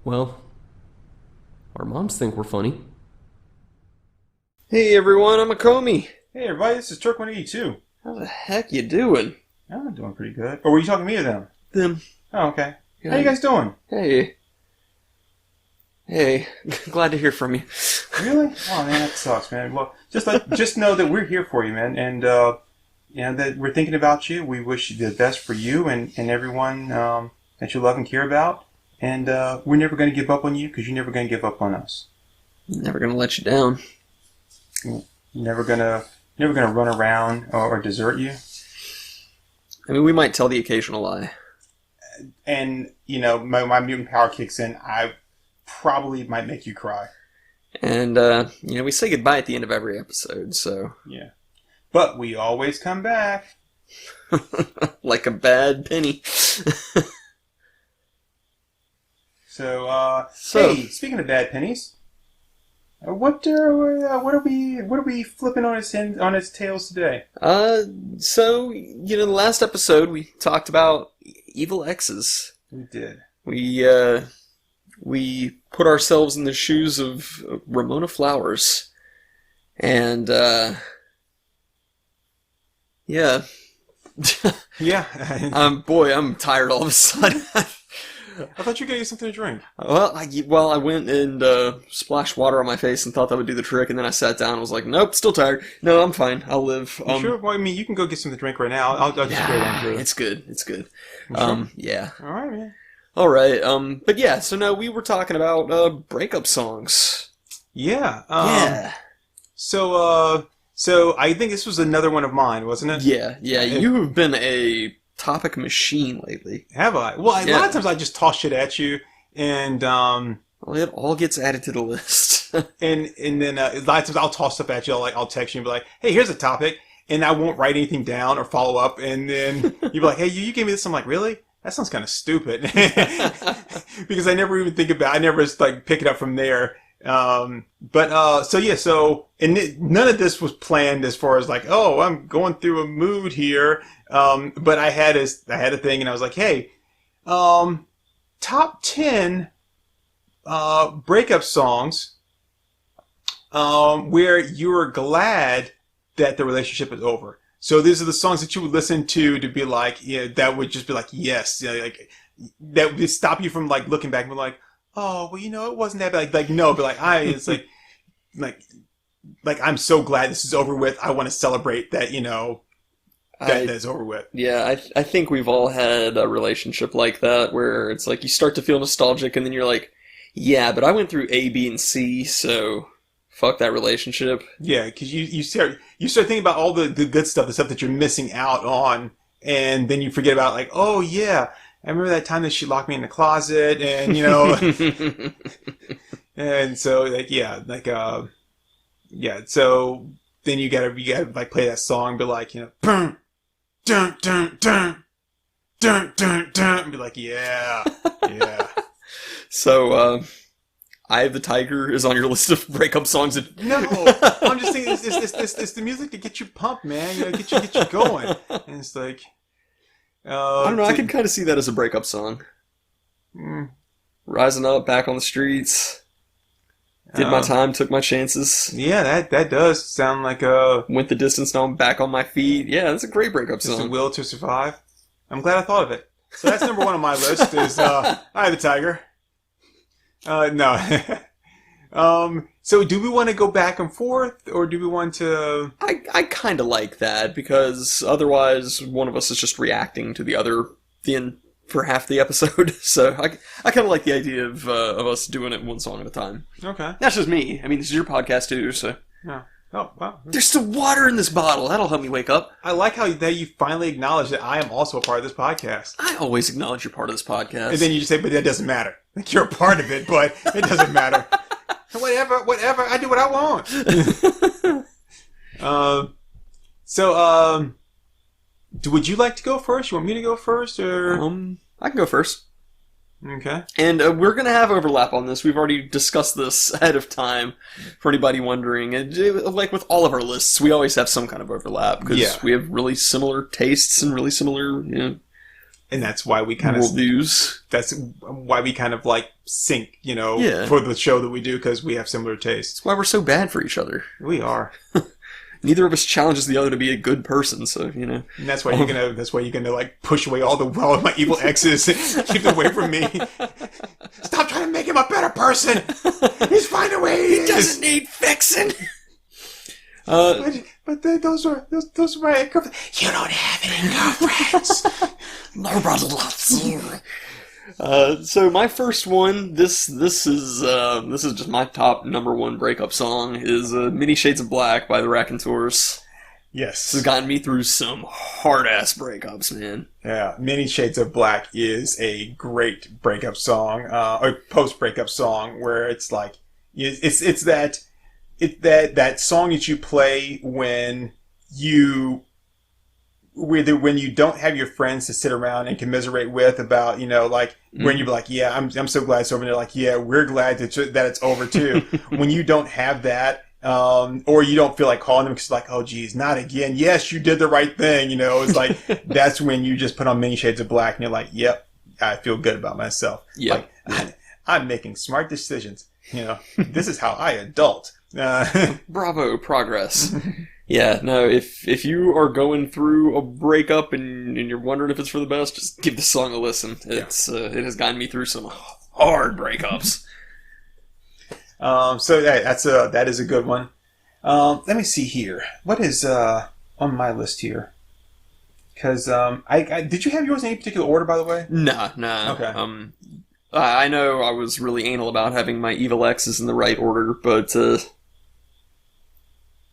Well, our moms think we're funny. Hey everyone, I'm Acomi. Hey everybody, this is Turk182. How the heck you doing? I'm doing pretty good. Or were you talking to me or them? Them. Oh, okay. How you guys doing? Hey. Hey. Glad to hear from you. Really? Oh man, that sucks, man. Well, just know that we're here for you, man, and that we're thinking about you. We wish you the best for you and everyone that you love and care about. And we're never going to give up on you because you're never going to give up on us. Never gonna let you down. Never gonna run around or desert you. I mean, we might tell the occasional lie. And, my mutant power kicks in. I probably might make you cry. And, we say goodbye at the end of every episode, so... Yeah. But we always come back. Like a bad penny. So, hey, speaking of bad pennies, what are we flipping on its tails today? The last episode we talked about evil exes. We did. We put ourselves in the shoes of Ramona Flowers, and yeah, Yeah. I'm tired all of a sudden. I thought you were gonna get something to drink. I went and splashed water on my face and thought that would do the trick, and then I sat down and was like, nope, still tired. No, I'm fine. I'll live. You sure? Well, I mean, you can go get something to drink right now. I'll just go down through it. It's good. It's good. Sure? Yeah. All right, man. All right. But yeah. So no, we were talking about breakup songs. Yeah. Yeah. So I think this was another one of mine, wasn't it? Yeah. Yeah. You have been a topic machine lately. Have I? Well, a lot of times I just toss shit at you, and well, it all gets added to the list. and then a lot of times I'll toss stuff at you. I'll text you and be like, "Hey, here's a topic," and I won't write anything down or follow up. And then you'll be like, "Hey, you gave me this." I'm like, "Really? That sounds kind of stupid," because I never even think about. I never pick it up from there. And none of this was planned as far as oh, I'm going through a mood here. But I had a thing, and I was like, hey, top 10 breakup songs where you're glad that the relationship is over. So these are the songs that you would listen to be like, yeah, that would just be like, yes, that would stop you from looking back and be like, oh, well, it wasn't that bad. No, but it's I'm so glad this is over with. I want to celebrate that, that's over with. Yeah, I think we've all had a relationship like that where it's you start to feel nostalgic and then you're like, yeah, but I went through A, B, and C, so fuck that relationship. Yeah, because you start thinking about all the good stuff, the stuff that you're missing out on, and then you forget about oh yeah, I remember that time that she locked me in the closet, and and so so then you gotta play that song, and be like, boom, dun dun dun dun dun dun, and be like, yeah. So Eye of the Tiger is on your list of breakup songs. No, I'm just saying it's the music to get you pumped, man. Get you going, and it's I don't know. I can kind of see that as a breakup song. Rising up, back on the streets. Did my time, took my chances. Yeah, that does sound like a... Went the distance, now I'm back on my feet. Yeah, that's a great breakup song. Just a will to survive. I'm glad I thought of it. So that's number one on my list is Eye of the Tiger. No. So do we want to go back and forth, or do we want to... I kind of like that, because otherwise one of us is just reacting to the other for half the episode. So I kind of like the idea of us doing it one song at a time. Okay. That's just me. I mean, this is your podcast too, so... Yeah. Oh, wow. There's still water in this bottle. That'll help me wake up. I like that you finally acknowledge that I am also a part of this podcast. I always acknowledge you're part of this podcast. And then you just say, but that doesn't matter. You're a part of it, but it doesn't matter. Whatever. I do what I want. Would you like to go first? You want me to go first, or? I can go first. Okay. And we're going to have overlap on this. We've already discussed this ahead of time, for anybody wondering. And with all of our lists, we always have some kind of overlap, because we have really similar tastes and really similar, And that's why we kind of Worldviews. that's why we kind of like sync, Yeah. for the show that we do, because we have similar tastes. That's why we're so bad for each other. We are. Neither of us challenges the other to be a good person, so And that's why you're gonna like push away all of my evil exes and keep them away from me. Stop trying to make him a better person. He's finding ways. He doesn't need fixing. But those are my girlfriends. You don't have any girlfriends. Nobody loves you. So my first one, this is just my top number one breakup song, is Many Shades of Black by the Raconteurs. Yes. This has gotten me through some hard ass breakups, man. Yeah, Many Shades of Black is a great breakup song, or post breakup song, where it's like it's that song that you play when you don't have your friends to sit around and commiserate with about, when you're like, yeah, I'm so glad it's over. And they're like, yeah, we're glad that it's over too. When you don't have that, or you don't feel like calling them because like, oh geez, not again. Yes, you did the right thing. It's like, that's when you just put on Many Shades of Black and you're like, yep, I feel good about myself. Yep. Like, I'm making smart decisions. This is how I adult. Bravo, progress. Yeah, no, if you are going through a breakup and you're wondering if it's for the best, just give this song a listen. It has gotten me through some hard breakups. So that is a good one. Let me see here. What is on my list here? Because I did you have yours in any particular order, by the way? Nah. Okay. I know I was really anal about having my evil exes in the right order, but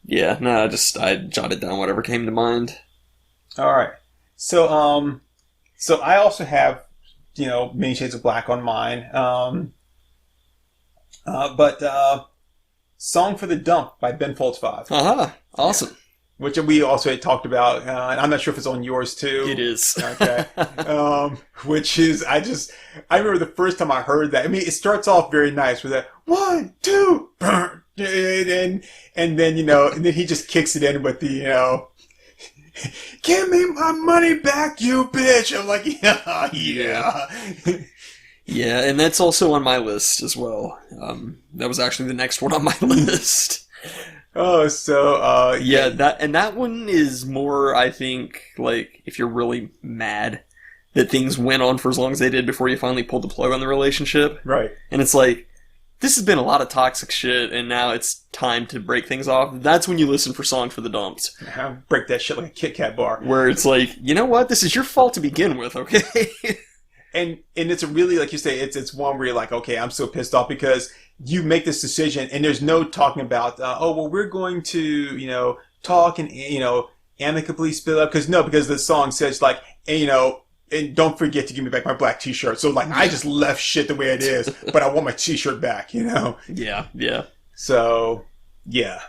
yeah, no, I jotted down whatever came to mind. All right. So I also have, Many Shades of Black on mine. But Song for the Dump by Ben Folds 5. Aha, awesome. Which we also had talked about, and I'm not sure if it's on yours too. It is. Okay. Which is, I remember the first time I heard that. I mean, it starts off very nice with that 1, 2, burn, and then and then he just kicks it in with the give me my money back, you bitch. I'm like, yeah. Yeah, and that's also on my list as well. That was actually the next one on my list. Oh, so yeah, that one is more, I think, like if you're really mad that things went on for as long as they did before you finally pulled the plug on the relationship. Right. And it's like, this has been a lot of toxic shit, and now it's time to break things off. That's when you listen for Song for the Dumps. Break that shit like a Kit Kat bar. Where it's like, you know what? This is your fault to begin with, okay? And it's a really, like you say, it's one where you're like, okay, I'm so pissed off because you make this decision and there's no talking about, we're going to, talk and, amicably split up. Because the song says like, and don't forget to give me back my black t-shirt. So like, I just left shit the way it is, but I want my t-shirt back, Yeah. So yeah.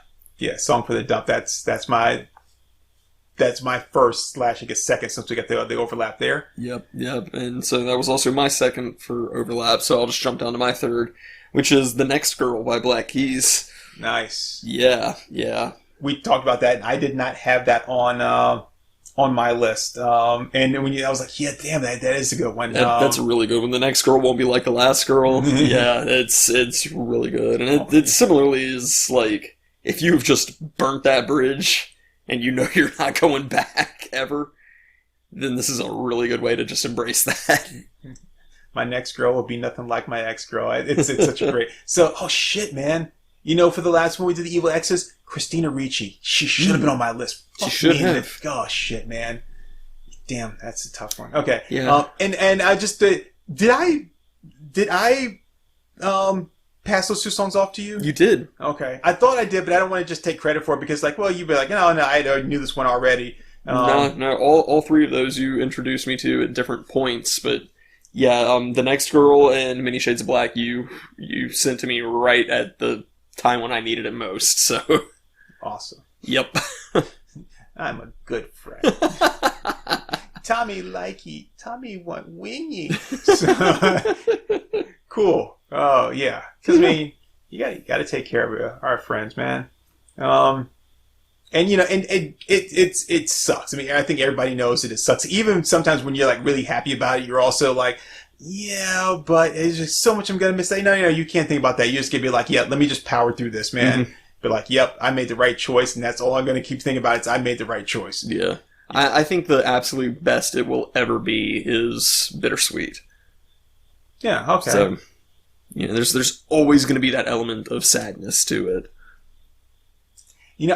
Song for the Dump. That's my first / I guess second, since we got the overlap there. Yep. And so that was also my second for overlap, so I'll just jump down to my third, which is The Next Girl by Black Keys. Nice. Yeah. We talked about that, and I did not have that on my list. And I was like, yeah, damn, that is a good one. That's a really good one. The Next Girl won't be like the last girl. Yeah, it's really good. And it similarly is like, if you've just burnt that bridge and you're not going back ever, then this is a really good way to just embrace that. My next girl will be nothing like my ex-girl. It's such a great... So, oh shit, man. For the last one we did the Evil Exes, Christina Ricci. She should have been on my list. She should have. Oh shit, man. Damn, that's a tough one. Okay. Yeah. And I just... Did I pass those two songs off to you? You did. Okay. I thought I did, but I don't want to just take credit for it because, like, well, you'd be like, no, I knew this one already. No. All three of those you introduced me to at different points, but yeah, The Next Girl and Many Shades of Black you sent to me right at the time when I needed it most. So awesome. Yep. I'm a good friend. Tommy likey. Tommy want wingy. So, cool. Oh yeah, because I mean, you got to take care of our friends, man. And it sucks. I mean, I think everybody knows that it sucks. Even sometimes when you're like really happy about it, you're also like, yeah, but there's just so much I'm gonna miss. No, you can't think about that. You just gotta be like, yeah, let me just power through this, man. Mm-hmm. Be like, yep, I made the right choice, and that's all I'm gonna keep thinking about. Is I made the right choice. Yeah, I think the absolute best it will ever be is Bittersweet. Yeah. Okay. So, there's always going to be that element of sadness to it.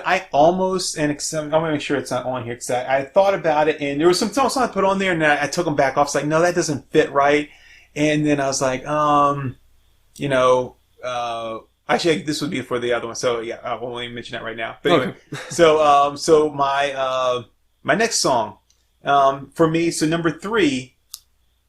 I almost, and I'm going to make sure it's not on here, because I thought about it, and there was some songs I put on there, and I took them back off. It's like, no, that doesn't fit right. And then I was like, actually, this would be for the other one. So, yeah, I won't even mention that right now. But anyway, so my next song, for me, so number 3,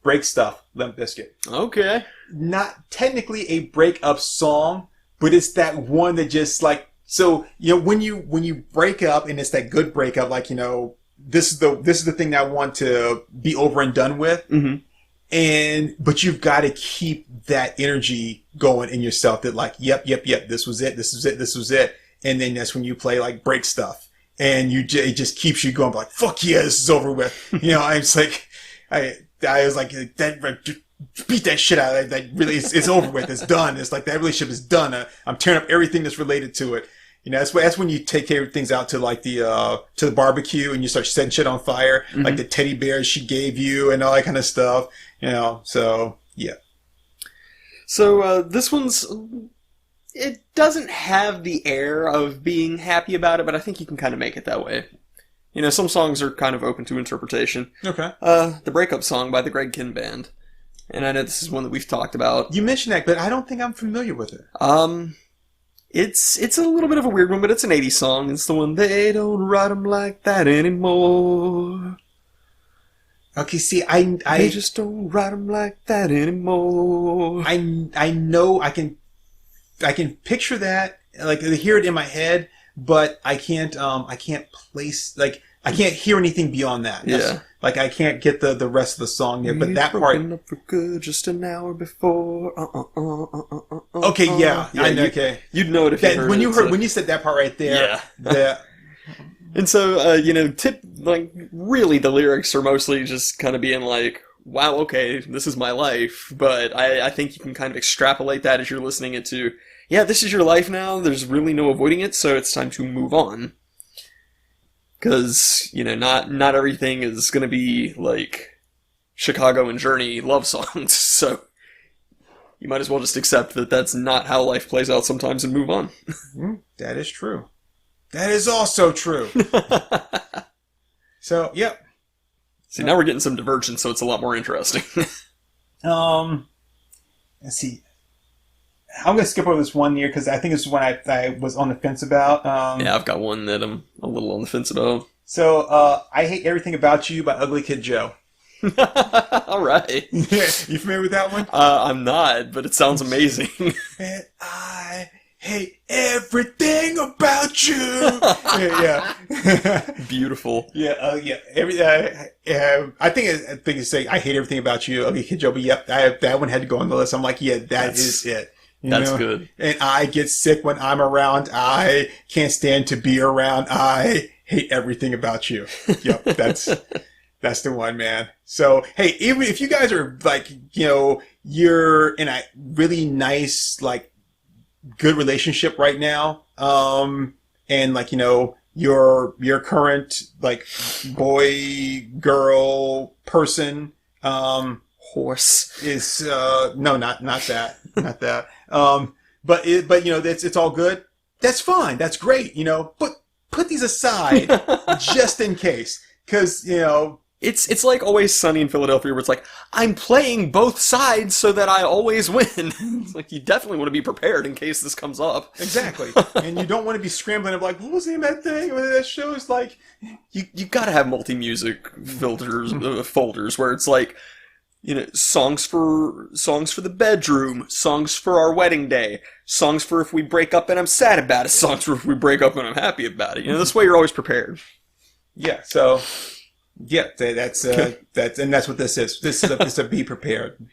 Break Stuff, Limp Bizkit. Okay. Not technically a breakup song, but it's that one that just like, so, when you break up and it's that good breakup, like, this is the thing that I want to be over and done with. Mm-hmm. But you've got to keep that energy going in yourself that like, yep, this was it. And then that's when you play like Break Stuff, and it just keeps you going like, fuck yeah, this is over with. I was like, I was like, beat that shit out of it. That really, it's over with. It's done. It's like that relationship is done. I'm tearing up everything that's related to it. That's when you take care of things out to like to the barbecue, and you start setting shit on fire, mm-hmm. like the teddy bears she gave you and all that kind of stuff. So yeah. So this one's, it doesn't have the air of being happy about it, but I think you can kind of make it that way. Some songs are kind of open to interpretation. Okay. The Breakup Song by the Greg Kihn Band. And I know this is one that we've talked about. You mentioned that, but I don't think I'm familiar with it. It's a little bit of a weird one, but it's an 80s song. It's the one, they don't write 'em like that anymore. Okay, see, they just don't write 'em like that anymore. I know I can picture that, like, hear it in my head, but I can't place, like, I can't hear anything beyond that. Yeah. Like, I can't get the rest of the song yet, but that part... Up for good just an hour before. Okay, yeah. I know, okay. You'd know it if you heard it. When you said that part right there. Yeah. And so, really the lyrics are mostly just kind of being like, wow, okay, this is my life. But I think you can kind of extrapolate that as you're listening it to, yeah, this is your life now. There's really no avoiding it, so it's time to move on. Because, not everything is going to be like Chicago and Journey love songs. So you might as well just accept that that's not how life plays out sometimes and move on. That is true. That is also true. So, yep. See, now we're getting some divergence, so it's a lot more interesting. Let's see. I'm going to skip over this one year because I think it's one I was on the fence about. Yeah, I've got one that I'm a little on the fence about. So, I Hate Everything About You by Ugly Kid Joe. All right. Yeah, you familiar with that one? I'm not, but it sounds amazing. And I hate everything about you. Yeah. Beautiful. Yeah. I think it's saying I hate everything about you, Ugly Kid Joe. But yep, that one had to go on the list. I'm like, yeah, that's it. That's good. And I get sick when I'm around. I can't stand to be around. I hate everything about you. Yep, that's the one, man. So, hey, even if you guys are like, you're in a really nice, like, good relationship right now, and like, your current, like, boy, girl, person, horse is, no, not that, not that. But it's all good. That's fine. That's great, but put these aside just in case. Cause, It's like Always Sunny in Philadelphia, where it's like, I'm playing both sides so that I always win. It's like, you definitely want to be prepared in case this comes up. Exactly. And you don't want to be scrambling of like, what was the name of that thing? That show is like... You gotta have multi-music folders where it's like, songs for the bedroom, songs for our wedding day, songs for if we break up and I'm sad about it, songs for if we break up and I'm happy about it. This way you're always prepared. Yeah, so... Yeah, that's what this is. This is a be prepared.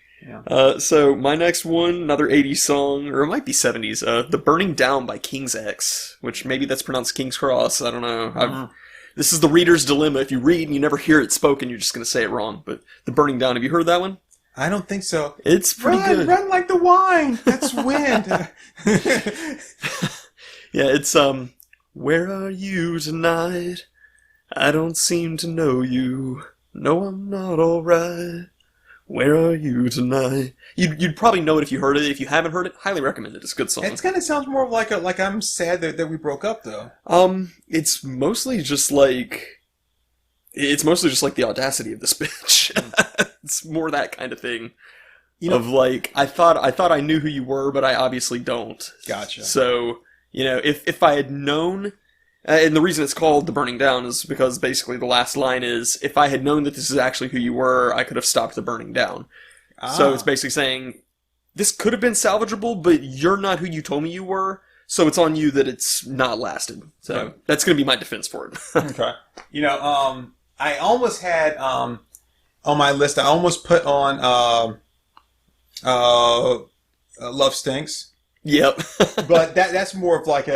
So my next one, another 80s song, or it might be 70s, The Burning Down by King's X, which maybe that's pronounced King's Cross, I don't know. This is the reader's dilemma. If you read and you never hear it spoken, you're just going to say it wrong. But The Burning Down, have you heard that one? I don't think so. It's pretty good. Run like the wine. That's wind. Yeah, it's, where are you tonight? I don't seem to know you. No, I'm not alright. Where are you tonight? You'd probably know it if you heard it. If you haven't heard it, highly recommend it. It's a good song. It kind of sounds more like I'm sad that we broke up, though. It's mostly just like the audacity of this bitch. It's more that kind of thing. Of like, I thought I knew who you were, but I obviously don't. Gotcha. So, if I had known, and the reason it's called The Burning Down is because basically the last line is, if I had known that this is actually who you were, I could have stopped the burning down. So it's basically saying, this could have been salvageable, but you're not who you told me you were, so it's on you that it's not lasted. So that's going to be my defense for it. Okay. I almost had, on my list, I almost put on, Love Stinks. Yep. But that's more of like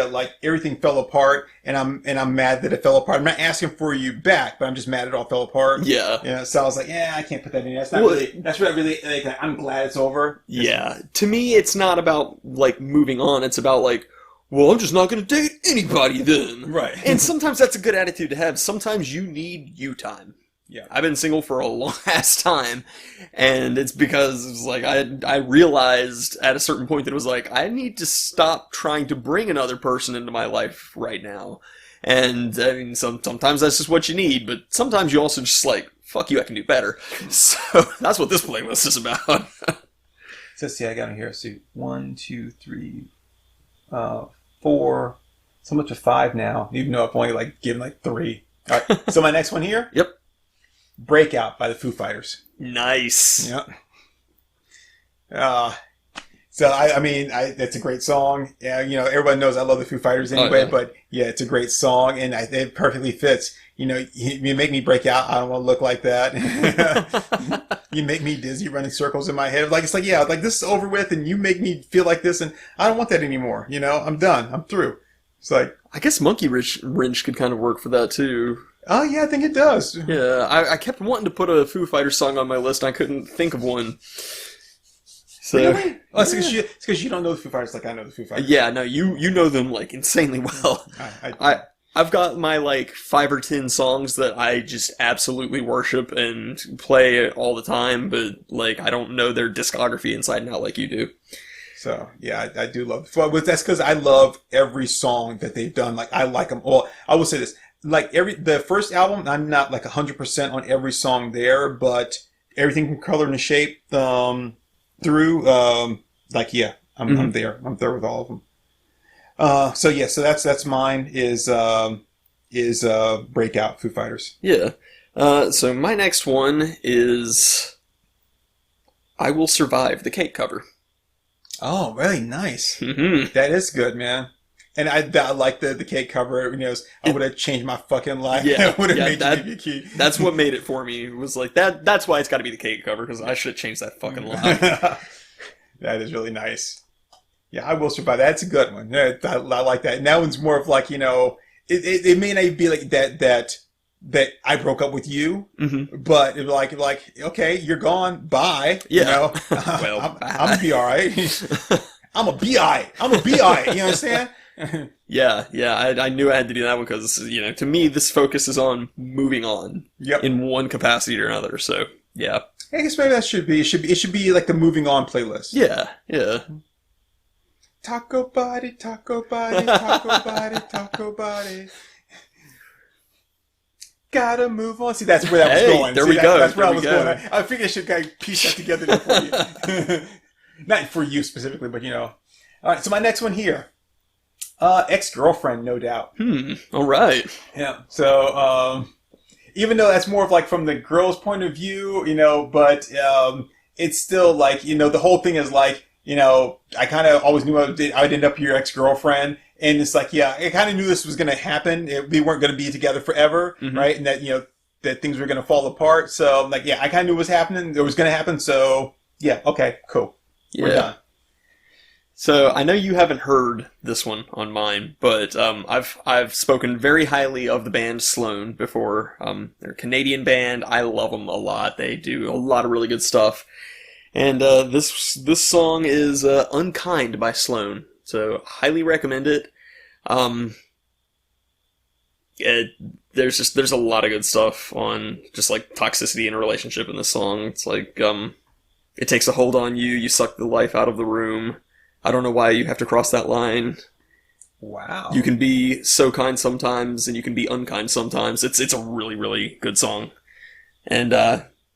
everything fell apart, and I'm mad that it fell apart. I'm not asking for you back, but I'm just mad it all fell apart. Yeah. So I was like, I can't put that in. That's not really. That's really. Like, I'm glad it's over. Yeah. To me, it's not about like moving on. It's about like, well, I'm just not going to date anybody then. Right. And sometimes that's a good attitude to have. Sometimes you need you time. Yeah. I've been single for a long ass time, and it's because it's like I realized at a certain point that it was like, I need to stop trying to bring another person into my life right now. And I mean, sometimes that's just what you need, but sometimes you also just like, fuck you, I can do better. So that's what this playlist is about. So see, I got in here. See, 1, 2, 3, 4. So much of 5 now, even though I've only like given like 3. All right. So my next one here. Yep. Breakout by the Foo Fighters. Nice. Yep. So I mean, it's a great song. Yeah, everybody knows I love the Foo Fighters anyway. But yeah, it's a great song, and it perfectly fits. You make me break out. I don't want to look like that. You make me dizzy, running circles in my head. Like, it's like, yeah, like this is over with, and you make me feel like this, and I don't want that anymore. I'm done. I'm through. It's like, I guess Monkey Wrench could kind of work for that too. Oh, yeah, I think it does. Yeah, I kept wanting to put a Foo Fighters song on my list, and I couldn't think of one. So, really? Oh, it's because you don't know the Foo Fighters like I know the Foo Fighters. Yeah, no, you know them, like, insanely well. I've got my, like, 5 or 10 songs that I just absolutely worship and play all the time, but, like, I don't know their discography inside and out like you do. So, yeah, I do love it. Well, that's because I love every song that they've done. Like, I like them all. I will say this. Like the first album, I'm not like 100% on every song there, but everything from Color and Shape through, like, yeah, I'm there. I'm there with all of them. So yeah, so that's mine is Breakout, Foo Fighters. Yeah. So my next one is I Will Survive, the Cake cover. Oh, really nice. Mm-hmm. That is good, man. And I like the Cake cover. I would have changed my fucking life. Yeah, I would have made you key. That's what made it for me. It was like that. That's why it's got to be the Cake cover, because I should have changed that fucking line. That is really nice. Yeah, I Will Survive. That's a good one. Yeah, I like that. And that one's more of like, it may not be like that I broke up with you, but it like okay, you're gone. Bye. Yeah. Well, I'm gonna be all right. I'm a bi. You understand? Yeah. I knew I had to do that one because, to me, this focuses on moving on in one capacity or another. So, yeah. I guess maybe that should be. It should be like the moving on playlist. Yeah. Taco body, taco body, taco body, taco body. Gotta move on. See, that's where that was going. There we go. That's where I was going. I figured I should kind of piece that together there for you. Not for you specifically, but All right, so my next one here. Ex-girlfriend, no doubt. All right. Yeah. So, even though that's more of like from the girl's point of view, but it's still like, the whole thing is like, I kind of always knew I'd end up your ex-girlfriend. And it's like, yeah, I kind of knew this was going to happen. We weren't going to be together forever, right? And that, that things were going to fall apart. So, like, yeah, I kind of knew what was happening. It was going to happen. So, Yeah. Okay. Cool. We're done. So I know you haven't heard this one on mine, but I've spoken very highly of the band Sloan before. They're a Canadian band. I love them a lot. They do a lot of really good stuff. And this song is "Unkind" by Sloan. So highly recommend it. There's a lot of good stuff on just like toxicity in a relationship in this song. It's like it takes a hold on you. You suck the life out of the room. I don't know why you have to cross that line. Wow. You can be so kind sometimes, and you can be unkind sometimes. It's a really, really good song. And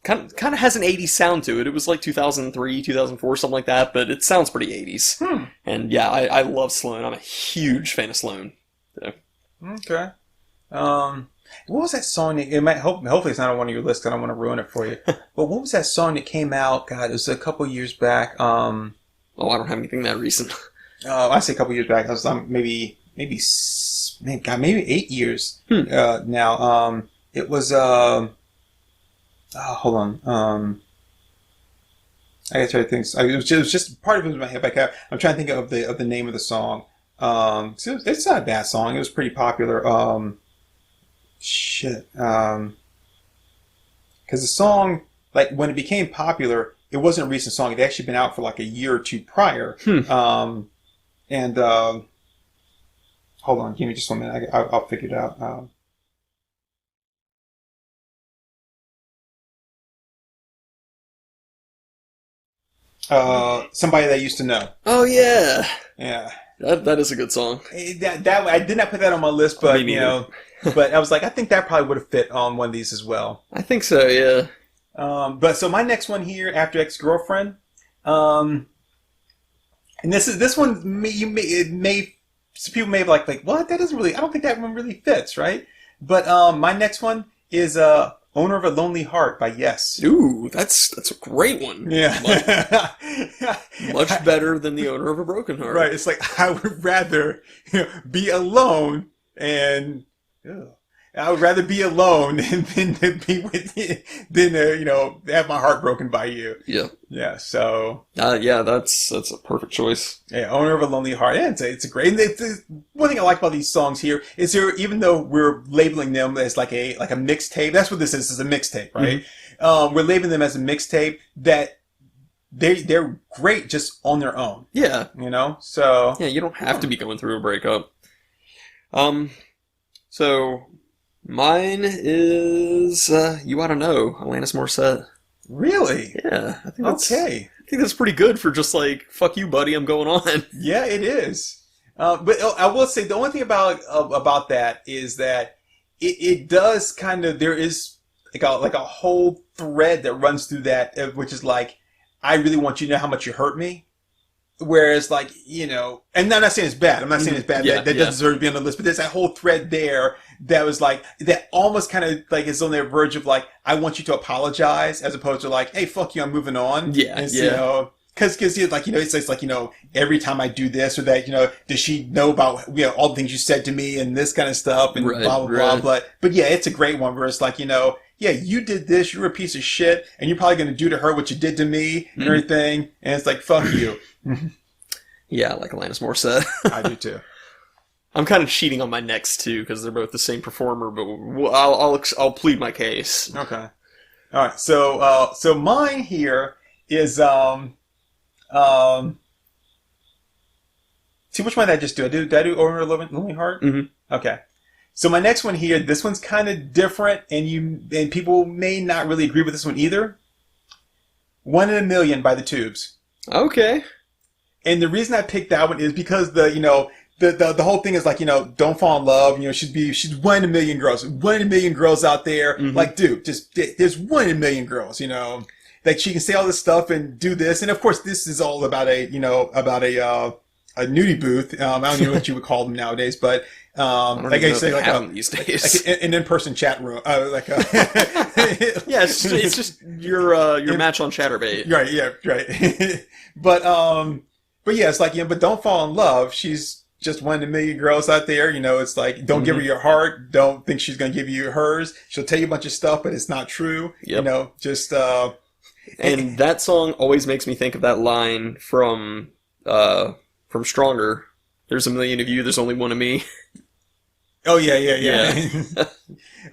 kind of has an 80s sound to it. It was like 2003, 2004, something like that, but it sounds pretty 80s. And yeah, I love Sloan. I'm a huge fan of Sloan. So. Okay. What was that song? It might hopefully it's not on one of your lists. I don't want to ruin it for you. But what was that song that came out? God, it was a couple years back. Oh, I don't have anything that recent. I say a couple years back. I was maybe 8 years now. It was hold on. I gotta try to think. It was just part of it was in my head back out. I'm trying to think of the name of the song. So it's not a bad song. It was pretty popular. Because the song, like when it became popular, it wasn't a recent song. It had actually been out for like a year or two prior. Hold on, give me just 1 minute. I'll figure it out. Somebody That I Used to Know. Oh yeah, Yeah. that is a good song. That I did not put that on my list, but but I was like, I think that probably would have fit on one of these as well. I think so, yeah. But so my next one here after Ex-Girlfriend, and this one some people may have like what, that doesn't really, I don't think that one really fits, right? But my next one is Owner of a Lonely Heart by Yes. Ooh, that's a great one. Yeah. Much better than The Owner of a Broken Heart. Right. It's like I would rather be alone and I would rather be alone than to be with you, than have my heart broken by you. Yeah. Yeah. So. Yeah, that's a perfect choice. Yeah, Owner of a Lonely Heart. Yeah, it's a great. One thing I like about these songs here is even though we're labeling them as like a mixtape, that's what this is a mixtape, right? Mm-hmm. We're labeling them as a mixtape that they're great just on their own. Yeah. So. Yeah, you don't have to be going through a breakup. So. Mine is You Ought to Know, Alanis Morissette. Really? Yeah, I think that's okay. I think that's pretty good for just like, fuck you, buddy, I'm going on. Yeah, it is. But I will say the only thing about that is that it does kind of, there is like a whole thread that runs through that, which is like, I really want you to know how much you hurt me. Whereas, like, and I'm not saying it's bad. I'm not saying it's bad. That doesn't deserve to be on the list. But there's that whole thread there that was like, that almost kind of like is on the verge of like, I want you to apologize, as opposed to like, hey, fuck you, I'm moving on. Yeah, and, yeah. Because like, it's like, every time I do this or that, does she know about, all the things you said to me and this kind of stuff and right, blah, blah, blah. But yeah, it's a great one where it's like, yeah, you did this, you're a piece of shit, and you're probably going to do to her what you did to me and everything. And it's like, fuck you. Yeah, I like Alanis Morissette. I do too. I'm kind of cheating on my next two because they're both the same performer, but I'll plead my case. Okay. All right. So mine here is see, which one did I just do? Did I do Owner of a Lonely Heart? Mm-hmm. Okay. So my next one here, this one's kind of different, and people may not really agree with this one either. 1 in a Million by The Tubes. Okay. And the reason I picked that one is because the whole thing is like, don't fall in love. She's 1 in a million girls. 1 in a million girls out there. Mm-hmm. Like, dude, there's 1 in a million girls, Like she can say all this stuff and do this. And of course, this is all about a nudie booth. I don't know what you would call them nowadays, but, like I say, like these days. like an in-person chat room, yeah, it's just your match on Chatterbait. Right. Yeah. Right. But yeah, it's like, but don't fall in love. She's just 1 in a million girls out there. It's like, don't give her your heart. Don't think she's going to give you hers. She'll tell you a bunch of stuff, but it's not true. Yep. And that song always makes me think of that line from Stronger. There's a million of you, there's only one of me. Oh yeah.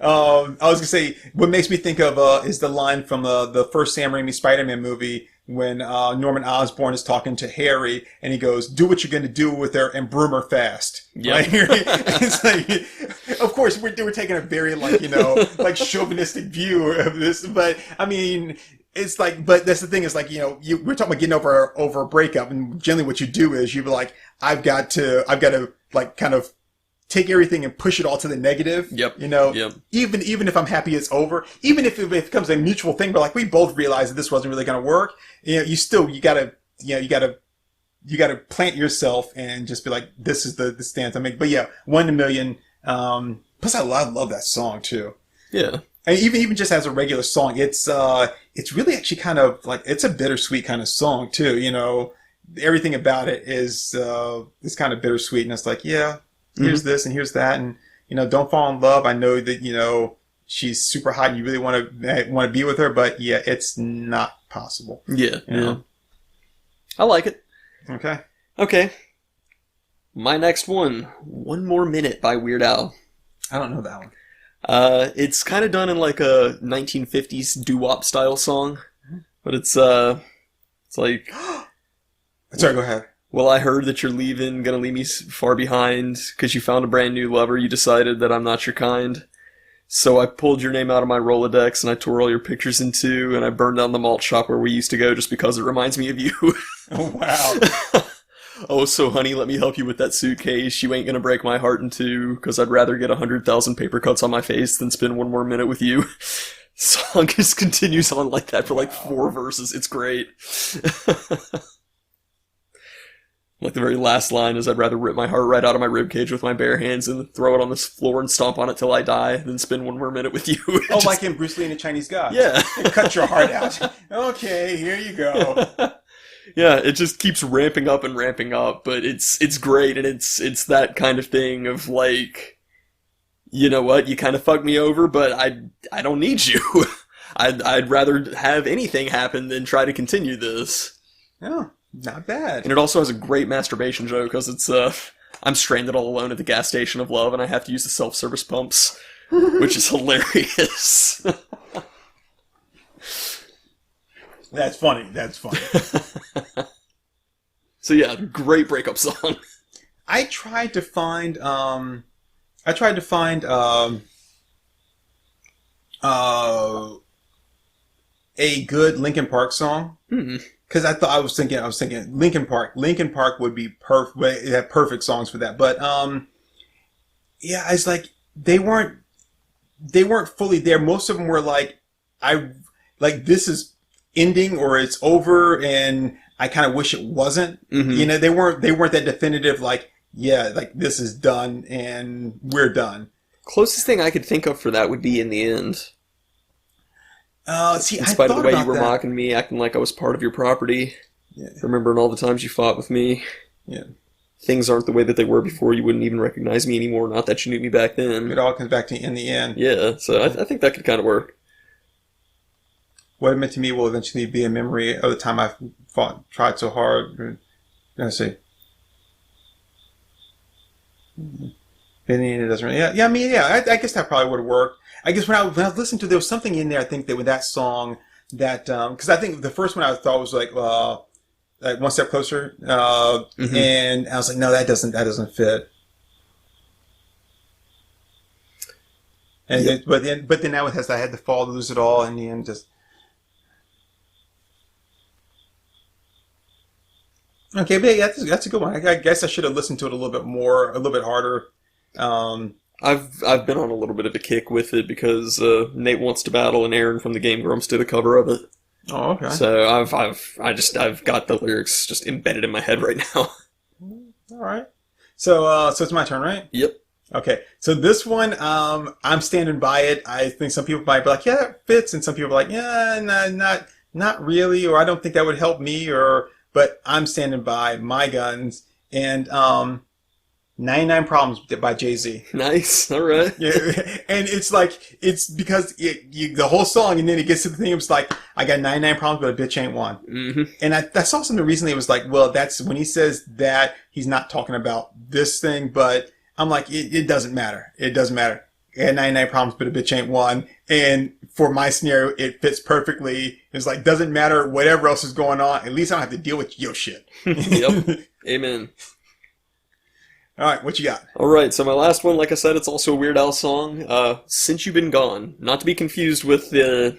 I was gonna say what makes me think of is the line from the first Sam Raimi Spider-Man movie when Norman Osborn is talking to Harry and he goes, "Do what you're gonna do with her and broom her fast." Yep. Right? It's like, of course, we're taking a very like chauvinistic view of this, but I mean. It's like, but that's the thing is like, we're talking about getting over a breakup, and generally what you do is you be like, I've got to like kind of take everything and push it all to the negative. Yep. Yep. Even if I'm happy it's over, even if it becomes a mutual thing, but like we both realize that this wasn't really going to work, you gotta plant yourself and just be like, this is the stance I make. But yeah, 1 in a million. Plus I love that song too. Yeah. And even just as a regular song, it's really actually kind of like, it's a bittersweet kind of song too. Everything about it is kind of bittersweet, and it's like, yeah, here's this and here's that, and don't fall in love. I know that she's super hot and you really want to be with her, but yeah, it's not possible. Yeah. I like it. Okay. My next one, One More Minute by Weird Al. I don't know that one. It's kind of done in like a 1950s doo-wop style song, but it's like, sorry, go ahead. Well, I heard that you're gonna leave me far behind, 'cause you found a brand new lover, you decided that I'm not your kind. So I pulled your name out of my Rolodex and I tore all your pictures in two, and I burned down the malt shop where we used to go just because it reminds me of you. Oh, wow. Oh, so honey, let me help you with that suitcase. You ain't gonna break my heart in two, 'cause I'd rather get 100,000 paper cuts on my face than spend 1 more minute with you. Song just continues on like that for like 4 verses. It's great. Like the very last line is, I'd rather rip my heart right out of my ribcage with my bare hands and throw it on this floor and stomp on it till I die than spend 1 more minute with you. Oh, like in Bruce Lee and the Chinese God. Yeah. Cut your heart out. Okay, here you go. Yeah, it just keeps ramping up, but it's great, and it's that kind of thing of like, you know what, you kind of fucked me over, but I don't need you. I'd rather have anything happen than try to continue this. Oh, not bad. And it also has a great masturbation joke, because it's I'm stranded all alone at the gas station of love, and I have to use the self-service pumps, which is hilarious. That's funny. So yeah, great breakup song. I tried to find a good Linkin Park song. Because I was thinking Linkin Park would be perfect. They have perfect songs for that. But yeah, it's like they weren't fully there. Most of them were like, this is ending or it's over, and I kind of wish it wasn't. They weren't that definitive. Like, yeah, like this is done and we're done. Closest thing I could think of for that would be In the End. In spite of the way you were mocking me, acting like I was part of your property, remembering all the times you fought with me. Yeah, things aren't the way that they were before. You wouldn't even recognize me anymore. Not that you knew me back then. It all comes back to In the End. Yeah, so I think that could kind of work. What it meant to me will eventually be a memory of the time I tried so hard. Let's see. In the end, it doesn't really. I guess that probably would have worked. I guess when I was listening to, there was something in there. I think that with that song, that because I think the first one I thought was like One Step Closer, and I was like, no, that doesn't fit. And but then now it has I had to fall to lose it all in the end. Just okay, but yeah, that's a good one. I guess I should have listened to it a little bit more, a little bit harder. I've been on a little bit of a kick with it because Nate Wants to Battle and Aaron from the Game Grumps did a cover of it. Oh, okay. So I've got the lyrics just embedded in my head right now. All right. So it's my turn, right? Yep. Okay. So this one, I'm standing by it. I think some people might be like, yeah, that fits, and some people are like, yeah, not really, or I don't think that would help me, but I'm standing by my guns, and 99 Problems by Jay-Z. Nice. All right. Yeah, and it's like, it's because the whole song, and then it gets to the thing, it's like, I got 99 problems, but a bitch ain't one. Mm-hmm. And I saw something recently, it was like, well, that's, when he says that, he's not talking about this thing, but I'm like, it doesn't matter. It doesn't matter. I had 99 problems, but a bitch ain't one. And for my scenario, it fits perfectly. It's like, doesn't matter whatever else is going on. At least I don't have to deal with your shit. Yep. Amen. All right, what you got? All right, so my last one, like I said, it's also a Weird Al song. "Since You've Been Gone," not to be confused with the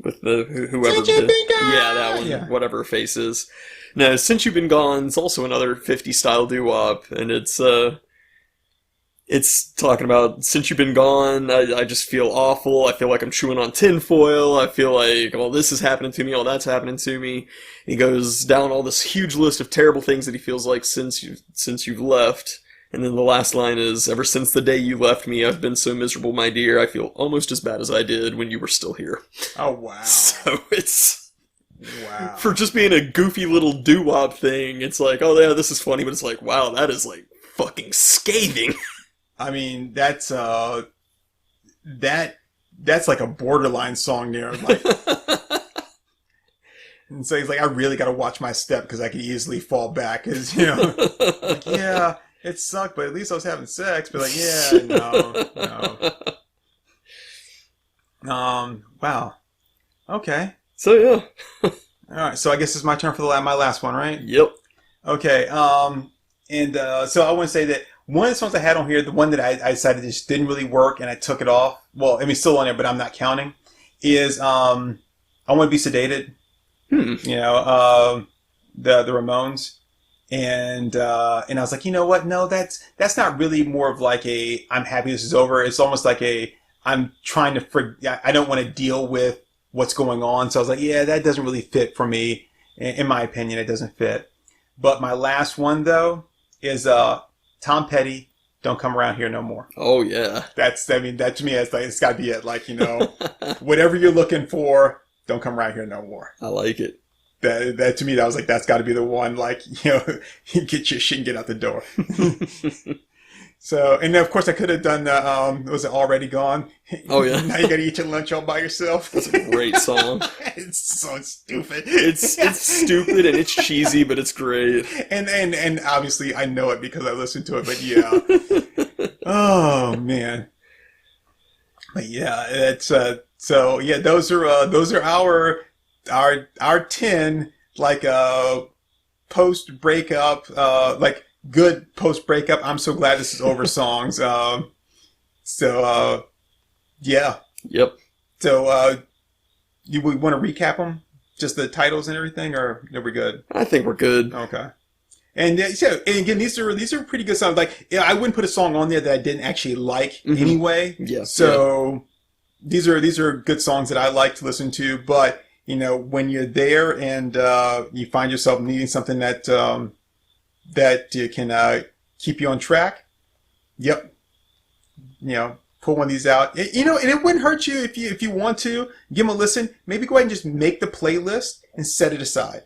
whoever. Since You've Been Gone! Yeah, that one. Yeah. Whatever her face is. No, "Since You've Been Gone" is also another 50s style doo-wop, and it's talking about, since you've been gone, I just feel awful. I feel like I'm chewing on tinfoil. I feel like all this is happening to me, all that's happening to me. He goes down all this huge list of terrible things that he feels like since you've left. And then the last line is, "Ever since the day you left me, I've been so miserable, my dear. I feel almost as bad as I did when you were still here." Oh, wow. So it's... Wow. For just being a goofy little doo-wop thing, it's like, oh yeah, this is funny, but it's like, wow, that is like fucking scathing. I mean, that's like a borderline song there. Like, and so he's like, I really got to watch my step because I could easily fall back. Because, you know, like, yeah, it sucked, but at least I was having sex. But like, yeah, no. Wow. Okay. So yeah. All right. So I guess it's my turn for my last one, right? Yep. Okay. So I want to say that one of the songs I had on here, the one that I decided just didn't really work and I took it off. Well, I mean, it's still on there, but I'm not counting. Is I Want to Be Sedated. You know, the Ramones. And I was like, you know what? No, that's not really more of like a, I'm happy this is over. It's almost like a, I'm trying to, I don't want to deal with what's going on. So I was like, yeah, that doesn't really fit for me. In my opinion, it doesn't fit. But my last one though is, Tom Petty, Don't Come Around Here No More. Oh yeah. That to me, it's got to be it. Like, you know, whatever you're looking for, don't come around here no more. I like it. That to me, that was like, that's got to be the one. Like, you know, get your shit and get out the door. So, and then of course I could have done was it Already Gone? Oh yeah. Now you got to eat your lunch all by yourself. That's a great song. It's so stupid. It's stupid and it's cheesy, but it's great. And obviously I know it because I listened to it. But yeah. Oh man. But yeah, it's so yeah. Those are our 10 like post breakup like good post breakup. I'm so glad this is over songs. Yeah. So Yep. we want to recap them, just the titles and everything, or are we good? I think we're good. Okay. And so, and again, these are pretty good songs. Like, yeah, I wouldn't put a song on there that I didn't actually like anyway. Yeah. So these are good songs that I like to listen to. But you know, when you're there and you find yourself needing something that can keep you on track, yep. You know, pull one of these out. You know, and it wouldn't hurt you if you want to give them a listen. Maybe go ahead and just make the playlist and set it aside.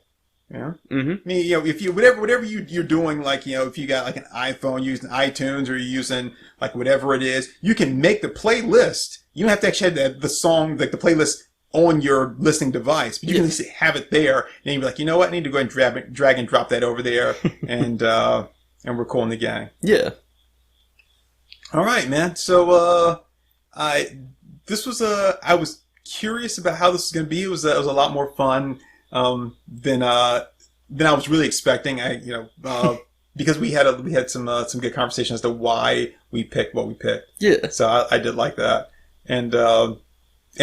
Yeah. Mm-hmm. I mean, you know, if you whatever you're doing, like, you know, if you got like an iPhone using iTunes or you're using like whatever it is, you can make the playlist. You don't have to actually have the song, like the playlist on your listening device, but you can just have it there. And then you're like, you know what? I need to go ahead and drag and drop that over there, and we're cool in the gang. Yeah. All right, man. So I was curious about how this was going to be. It was a lot more fun than I was really expecting. Because we had some good conversation as to why we picked what we picked. Yeah. So I did like that, and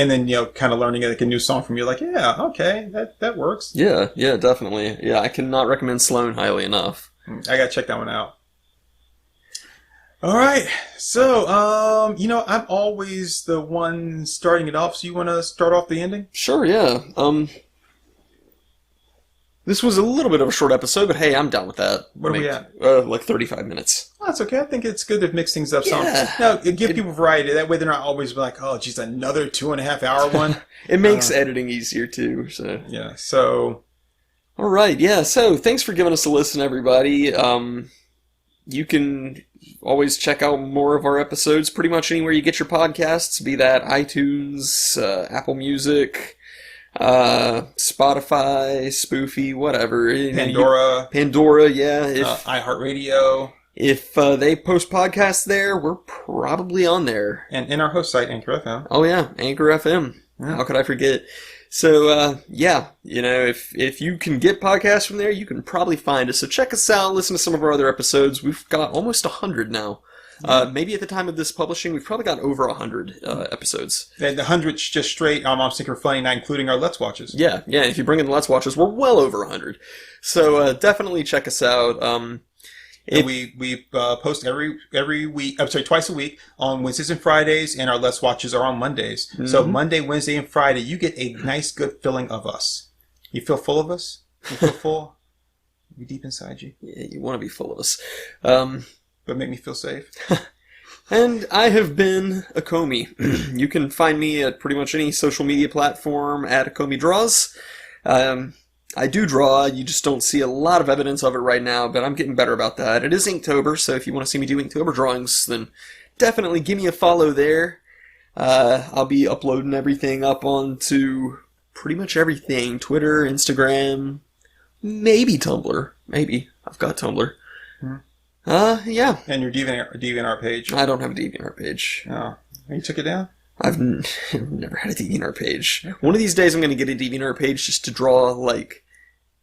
then, you know, kind of learning like a new song from you, like, yeah, okay, that works. Yeah, definitely. Yeah, I cannot recommend Sloan highly enough. I gotta check that one out. All right, so you know, I'm always the one starting it off. So you want to start off the ending? Sure. Yeah. This was a little bit of a short episode, but hey, I'm down with that. What are we at? Like 35 minutes. Oh, that's okay. I think it's good to mix things up. Yeah. Now, give people variety. That way they're not always like, oh, geez, another 2.5 hour one. It makes editing easier, too. So yeah, so... All right, yeah. So thanks for giving us a listen, everybody. you can always check out more of our episodes pretty much anywhere you get your podcasts, be that iTunes, Apple Music, Spotify, Spoofy, whatever. Pandora, yeah. iHeartRadio. If they post podcasts there, we're probably on there. And in our host site, Anchor FM. Oh yeah, Anchor FM. Yeah. How could I forget? So, yeah, if you can get podcasts from there, you can probably find us. So check us out, listen to some of our other episodes. We've got almost 100 now. Maybe at the time of this publishing, we've probably got over 100 episodes. And the 100's just straight Mom's Thinker Funny, not including our Let's Watches. Yeah, if you bring in the Let's Watches, we're well over 100. So definitely check us out. We post every week. I'm sorry, twice a week on Wednesdays and Fridays, and our Let's Watches are on Mondays. Mm-hmm. So Monday, Wednesday, and Friday, you get a nice, good feeling of us. You feel full of us. You feel full. We deep inside you. Yeah, you want to be full of us. But make me feel safe. And I have been Acomi. You can find me at pretty much any social media platform at Acomi Draws. I do draw, you just don't see a lot of evidence of it right now, but I'm getting better about that. It is Inktober, so if you want to see me do Inktober drawings, then definitely give me a follow there. I'll be uploading everything up onto pretty much everything. Twitter, Instagram, maybe Tumblr. Maybe. I've got Tumblr. Yeah. And your DeviantArt page? I don't have a DeviantArt page. Oh. You took it down? I've never had a DeviantArt page. One of these days I'm going to get a DeviantArt page just to draw, like,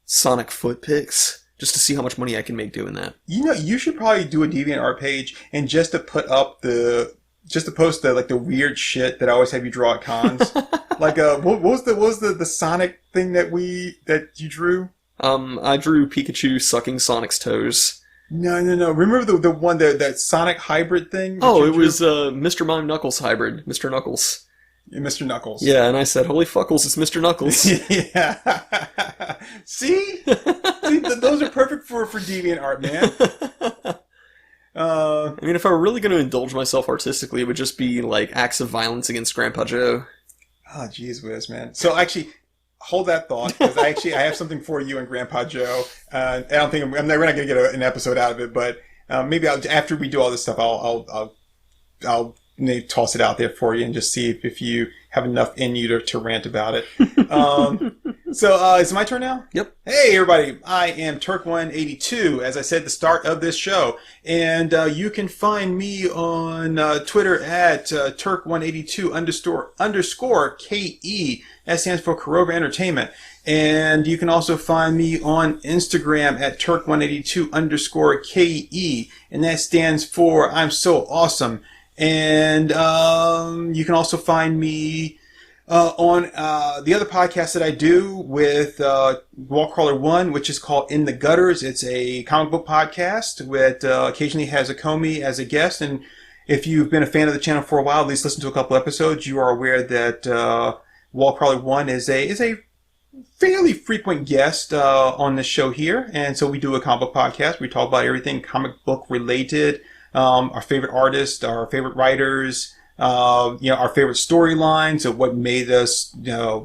Sonic foot pics, just to see how much money I can make doing that. You should probably do a DeviantArt page, and just to post the weird shit that I always have you draw at cons. Like, what was the Sonic thing that you drew? I drew Pikachu sucking Sonic's toes. No. Remember the one that Sonic hybrid thing? Oh, it was Mr. Mime Knuckles hybrid. Mr. Knuckles. Mr. Knuckles. Yeah, and I said, "Holy fuckles, it's Mr. Knuckles." Yeah. See, those are perfect for DeviantArt, man. I mean, if I were really going to indulge myself artistically, it would just be like acts of violence against Grandpa Joe. Oh, geez whiz, man. So actually, hold that thought, because I have something for you and Grandpa Joe. I don't think we're not going to get an episode out of it, but maybe after we do all this stuff, I'll maybe toss it out there for you and just see if you have enough in you to rant about it. So is it my turn now? Yep. Hey everybody, I am Turk182, as I said at the start of this show, and you can find me on Twitter at Turk182 underscore KE. That stands for KorovaEntertainment. And you can also find me on Instagram at Turk182 underscore KE, and that stands for I'm So Awesome. And you can also find me on the other podcast that I do with Wallcrawler 1, which is called In the Gutters. It's a comic book podcast with occasionally has Acomi as a guest. And if you've been a fan of the channel for a while, at least listen to a couple episodes, you are aware that Wallcrawler 1 is a fairly frequent guest on this show here. And so we do a comic book podcast. We talk about everything comic book related. Our favorite artists, our favorite writers, our favorite storylines of what made us,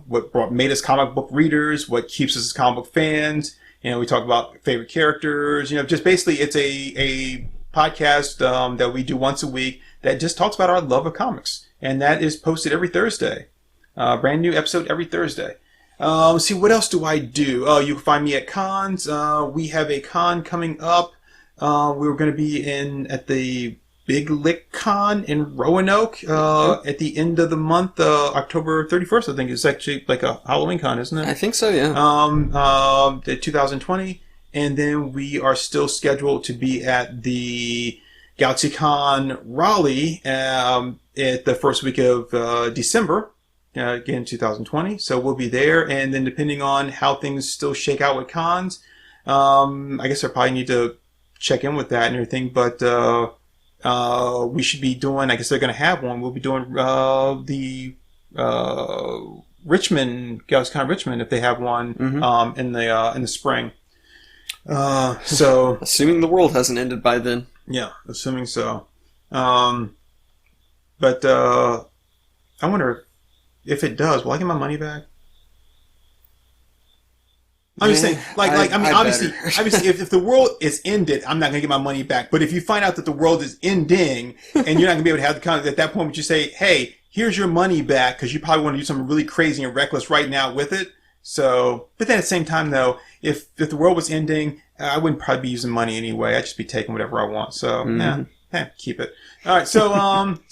what made us comic book readers, what keeps us as comic book fans. We talk about favorite characters, just basically it's a podcast that we do once a week that just talks about our love of comics. And that is posted every Thursday. Brand new episode every Thursday. Let's see, what else do I do? You can find me at cons. We have a con coming up. We were going to be at the Big Lick Con in Roanoke at the end of the month, October 31st, I think. It's actually like a Halloween con, isn't it? I think so, yeah. 2020. And then we are still scheduled to be at the GalaxyCon Raleigh at the first week of December, again, 2020. So we'll be there. And then depending on how things still shake out with cons, I guess I probably need to check in with that and everything, but we should be doing, I guess they're going to have one, we'll be doing the Richmond, GalaxyCon Richmond, if they have one in the spring. So assuming the world hasn't ended by then. Yeah, assuming so. But I wonder if it does, will I get my money back? I'm just saying, I mean, obviously, better. if the world is ended, I'm not going to get my money back. But if you find out that the world is ending and you're not going to be able to have the contact at that point, would you say, hey, here's your money back because you probably want to do something really crazy and reckless right now with it? So, but then at the same time, though, if the world was ending, I wouldn't probably be using money anyway. I'd just be taking whatever I want. So, keep it. All right. So,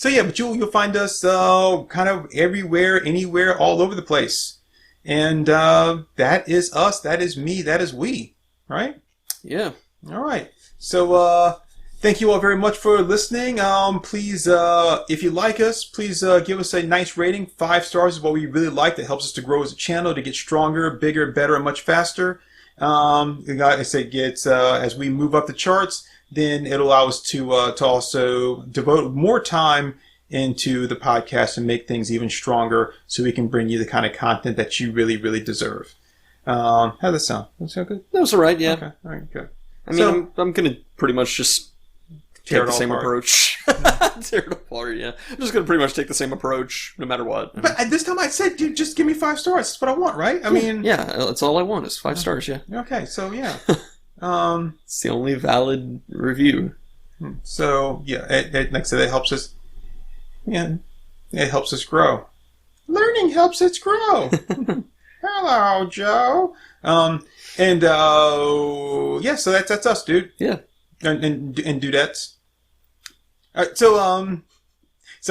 but you'll find us kind of everywhere, anywhere, all over the place. And that is us. That is me. That is we. Right? Yeah. All right. So, thank you all very much for listening. Please, if you like us, please give us a nice rating. 5 stars is what we really like. That helps us to grow as a channel, to get stronger, bigger, better, and much faster. Like I said, as we move up the charts, then it'll allow us to also devote more time into the podcast and make things even stronger, so we can bring you the kind of content that you really, really deserve. How does that sound? Does that sound good? That was all right. Yeah. Okay. All right. Good. I mean, I'm gonna pretty much just take the same approach. Tear it apart, yeah. I'm just going to pretty much take the same approch no matter what. But this time I said, dude, just give me 5 stars. That's what I want, right? I mean... Yeah, that's all I want is 5 stars, yeah. Okay, so yeah. It's the only valid review. So, yeah, like I said, it helps us... Yeah, it helps us grow. Learning helps us grow. Hello, Joe. Yeah, so that's us, dude. Yeah. And dudettes. All right, so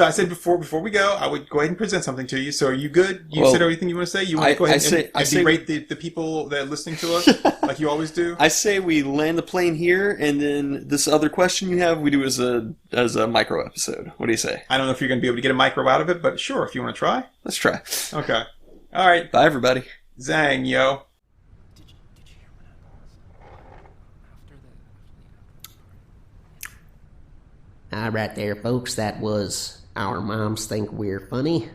I said before we go, I would go ahead and present something to you. So are you good? You said everything you want to say? You want to go ahead and berate the people that are listening to us like you always do? I say we land the plane here, and then this other question you have, we do as a micro episode. What do you say? I don't know if you're going to be able to get a micro out of it, but sure, if you want to try. Let's try. Okay. All right. Bye, everybody. Zang, yo. Right there, folks, that was Our Moms Think We're Funny.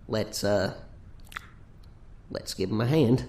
Let's give them a hand.